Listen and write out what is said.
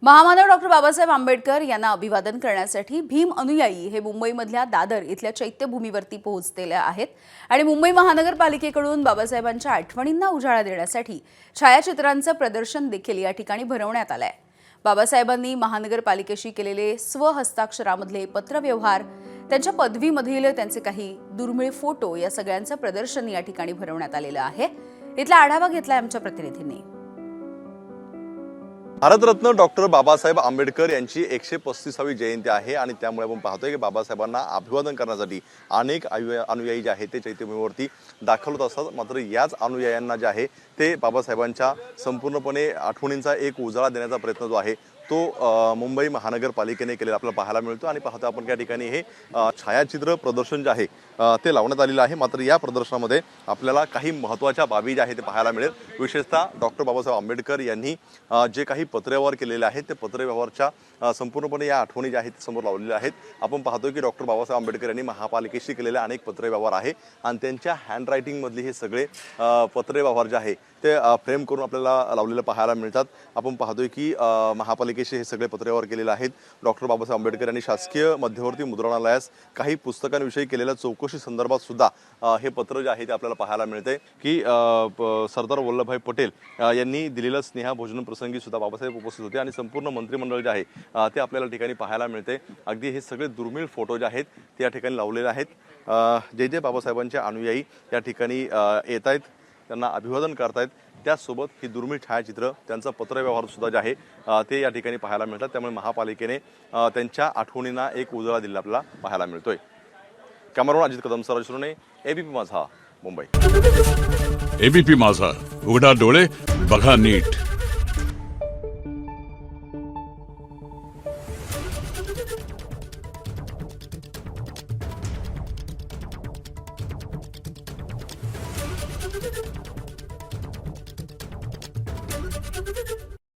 महामानव डॉक्टर बाबासाहेब आंबेडकर यांना अभिवादन करण्यासाठी भीम अनुयायी हे मुंबईमधल्या दादर इथल्या चैत्यभूमीवरती पोहोचलेले आहेत आणि मुंबई महानगरपालिकेकडून बाबासाहेबांच्या आठवणींना उजाळा देण्यासाठी छायाचित्रांचं प्रदर्शन देखील या ठिकाणी भरवण्यात आलंय। बाबासाहेबांनी महानगरपालिकेशी केलेले स्वहस्ताक्षरामधले पत्रव्यवहार, त्यांच्या पदवीमधील त्यांचे काही दुर्मिळ फोटो या सगळ्यांचं प्रदर्शन या ठिकाणी भरवण्यात आलेलं आहे। इथला आढावा घेतलाय आमच्या प्रतिनिधींनी। भारतरत्न डॉक्टर बाबासाहेब आंबेडकर यांची 135वी जयंती आहे आणि त्यामुळे आपण पाहतोय की बाबासाहेबांना अभिवादन करण्यासाठी अनेक अनुयायी जे आहेत ते चैत्यभूमीवरती दाखल होत असतात। मात्र याच अनुयायांना जे आहे ते बाबासाहेबांच्या संपूर्णपणे आठवणींचा एक उजाळा देण्याचा प्रयत्न जो आहे तो मुंबई महानगरपालिकेने केलेला आपल्याला पाहायला मिळतो आणि पाहतो आपण त्या ठिकाणी हे छायाचित्र प्रदर्शन जे आहे ते लावण्यात आलेलं आहे। मात्र या प्रदर्शनामध्ये आपल्याला काही महत्त्वाच्या बाबी ज्या आहेत ते पाहायला मिळेल। विशेषतः डॉक्टर बाबासाहेब आंबेडकर यांनी जे काही पत्रव्यवहार केलेले आहेत ते पत्रव्यवहारच्या संपूर्णपणे या आठवणी ज्या आहेत समोर लावलेल्या आहेत। आपण पाहतोय की डॉक्टर बाबासाहेब आंबेडकर यांनी महापालिकेशी केलेले अनेक पत्रव्यवहार आहे आणि त्यांच्या हँडरायटिंगमधले हे सगळे पत्रव्यवहार जे आहे ते फ्रेम करून आपल्याला लावलेलं पाहायला मिळतात। आपण पाहतोय की महापालिकेशी हे सगळे पत्रव्यवहार केलेले आहेत। डॉक्टर बाबासाहेब आंबेडकर यांनी शासकीय मध्यवर्ती मुद्रणालयास काही पुस्तकांविषयी केलेल्या चौकशी संदर्भात सुद्धा हे पत्र जे आहे ते आपल्याला पाहायला मिळते की सरदार वल्लभभाई पटेल यांनी दिलेलं स्नेहभोजन प्रसंगी सुद्धा बाबासाहेब उपस्थित होते आणि संपूर्ण मंत्रिमंडळ जे आहे ते आपल्याला ठिकाणी पाहायला मिळते। अगदी हे सगळे दुर्मिळ फोटो जे आहेत ते या ठिकाणी लावलेले आहेत। जे बाबासाहेबांचे अनुयायी या ठिकाणी येत आहेत, त्यांना अभिवादन करतायत, त्याचसोबत ही दुर्मिळ छायाचित्र त्यांचा पत्रव्यवहार सुद्धा जे आहे ते या ठिकाणी पाहायला मिळतात। त्यामुळे महापालिकेने त्यांच्या आठवणींना एक उजाळा दिला आपल्याला पाहायला मिळतोय। कॅमेरामन अजित कदम, सरजने एबीपी माझा, मुंबई। एबीपी माझा, उघडा डोळे बघा नीट। Thank you.